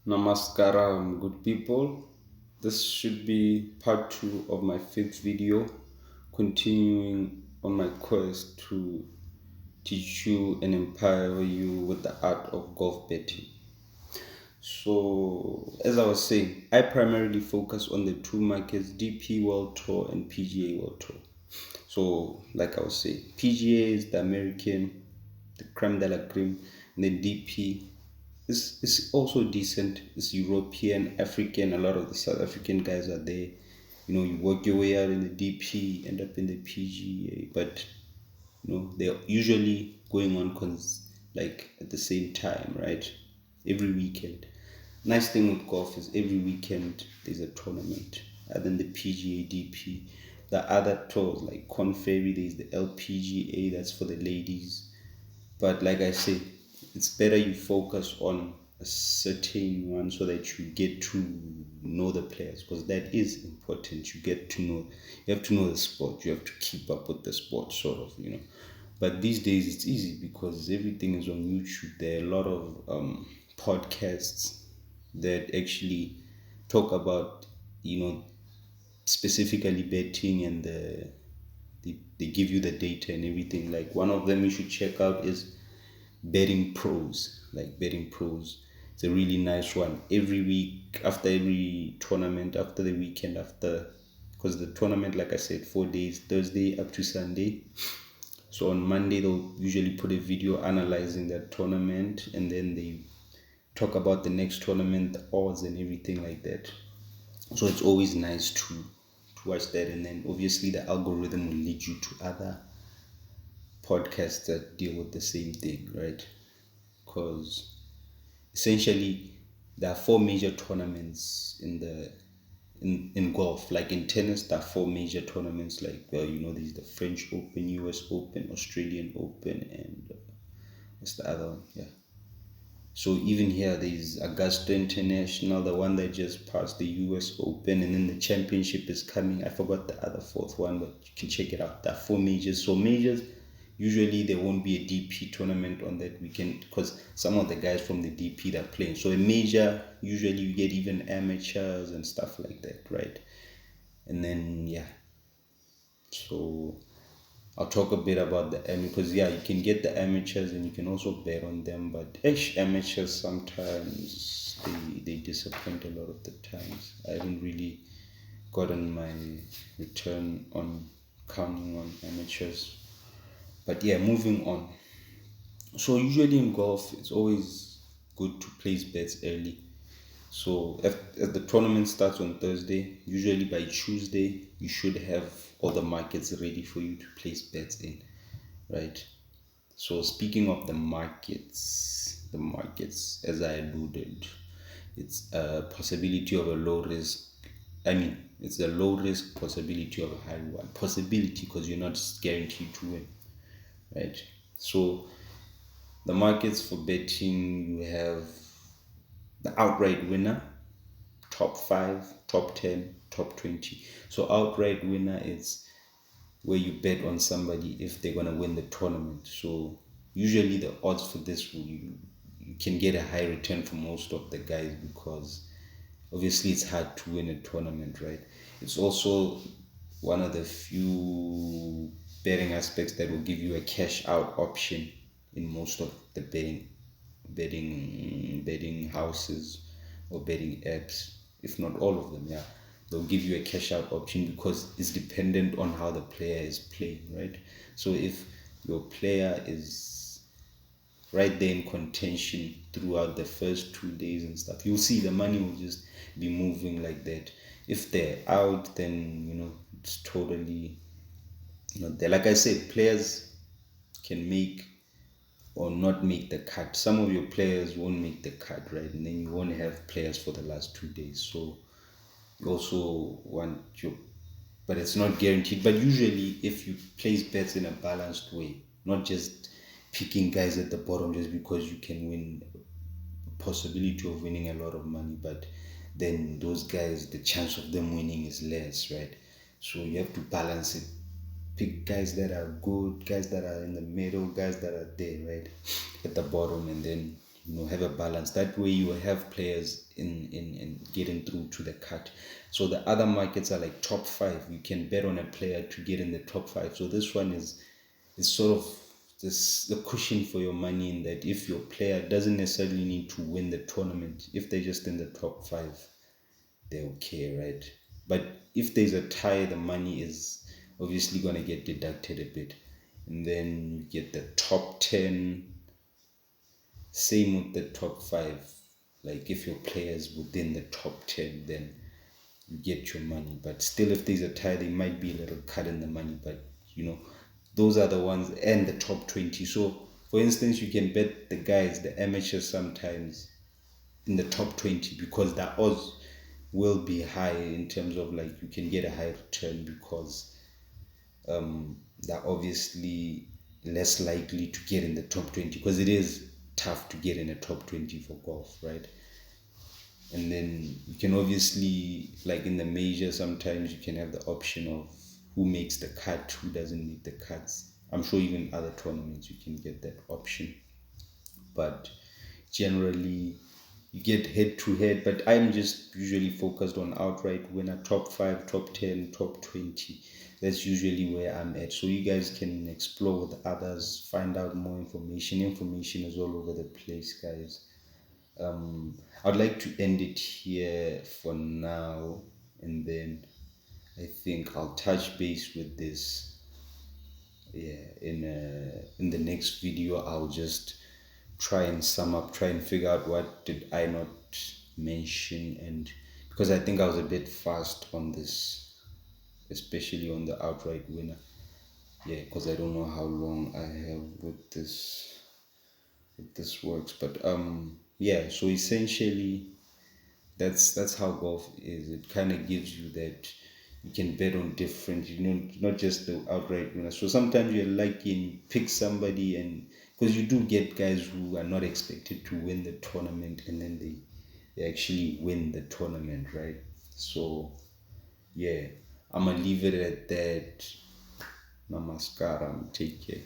Namaskaram, good people. This should be part two of my fifth video, continuing on my quest to teach you and empower you with the art of golf betting. So, as I was saying, I primarily focus on the two markets DP World Tour and PGA World Tour. So, like I was saying, PGA is the American, the creme de la creme, and the DP is also decent. It's European, African. A lot of the South African guys are there. You work your way out in the DP, end up in the PGA, but they're usually going on like at the same time, right? Every weekend. Nice thing with golf is every weekend there's a tournament. Other than the PGA DP, the other tours like Corn Ferry, there's the LPGA, that's for the ladies. But like I say, it's better you focus on a certain one so that you get to know the players, because that is important. You have to know the sport. You have to keep up with the sport, sort of. But these days it's easy because everything is on YouTube. There are a lot of podcasts that actually talk about, specifically betting, and they give you the data and everything. Like one of them you should check out is Betting Pros. Like Betting Pros, it's a really nice one. Every week, after every tournament, after the weekend, because the tournament, like I said, 4 days, Thursday up to Sunday. So on Monday they'll usually put a video analyzing that tournament, and then they talk about the next tournament, the odds and everything like that. So it's always nice to watch that, and then obviously the algorithm will lead you to other podcasts that deal with the same thing, right? Because essentially there are four major tournaments in golf. Like in tennis, there are four major tournaments. Like there's the French Open, US Open, Australian Open, and what's the other one? Yeah. So even here, there's Augusta International, the one that just passed the US Open, and then the championship is coming. I forgot the other fourth one, but you can check it out. There are four majors. So majors, usually there won't be a DP tournament on that weekend because some of the guys from the DP they're playing. So a major, usually you get even amateurs and stuff like that, right? And then yeah, so I'll talk a bit about the because yeah, you can get the amateurs and you can also bet on them, but amateurs sometimes they disappoint a lot of the times. I haven't really gotten my return on counting on amateurs. But yeah, moving on. So usually in golf, it's always good to place bets early. So if the tournament starts on Thursday, usually by Tuesday, you should have all the markets ready for you to place bets in, right? So speaking of the markets, as I alluded, it's a possibility of a low risk. I mean, it's a low risk possibility of a high one. Possibility because you're not guaranteed to win, right? So the markets for betting, you have the outright winner, top five, top 10, top 20. So outright winner is where you bet on somebody if they're gonna win the tournament. So usually the odds for this you can get a high return for most of the guys because obviously it's hard to win a tournament, right? It's also one of the few betting aspects that will give you a cash out option in most of the betting houses or betting apps, if not all of them. Yeah, they'll give you a cash out option because it's dependent on how the player is playing, right? So if your player is right there in contention throughout the first 2 days and stuff, you'll see the money will just be moving like that. If they're out, then it's totally, they like I said, players can make or not make the cut. Some of your players won't make the cut, right? And then you won't have players for the last 2 days. So you also want your, but it's not guaranteed. But usually, if you place bets in a balanced way, not just picking guys at the bottom just because you can win, possibility of winning a lot of money, but then those guys, the chance of them winning is less, right? So you have to balance it. Pick guys that are good, guys that are in the middle, guys that are there, right, at the bottom, and then have a balance. That way you will have players in getting through to the cut. So the other markets are like top five. You can bet on a player to get in the top five. So this one is sort of this the cushion for your money, in that if your player doesn't necessarily need to win the tournament, if they're just in the top five, they're okay, right? But if there's a tie, the money is obviously gonna get deducted a bit. And then you get the top 10. Same with the top five. Like if your player is within the top 10, then you get your money. But still, if there's a tie, there might be a little cut in the money. But those are the ones, and the top 20. So, for instance, you can bet the guys, the amateurs, sometimes in the top 20, because the odds will be high in terms of like you can get a high return, because they're obviously less likely to get in the top 20, because it is tough to get in a top 20 for golf, right? And then you can obviously, like in the major, sometimes you can have the option of who makes the cut, who doesn't make the cuts. I'm sure even other tournaments you can get that option, but generally you get head to head. But I'm just usually focused on outright winner, top 5, top 10, top 20. That's usually where I'm at. So you guys can explore with others, find out more information. Information is all over the place, guys. I'd like to end it here for now, and then I think I'll touch base with this. Yeah, in the next video, I'll just try and sum up, try and figure out what did I not mention, and because I think I was a bit fast on this, especially on the outright winner. Yeah, because I don't know how long I have with this works, but yeah. So essentially, that's how golf is. It kind of gives you that you can bet on different, not just the outright winner. So sometimes you're lucky and you pick somebody, and because you do get guys who are not expected to win the tournament, and then they actually win the tournament, right? So yeah, I'm gonna leave it at that. Namaskaram. Take care.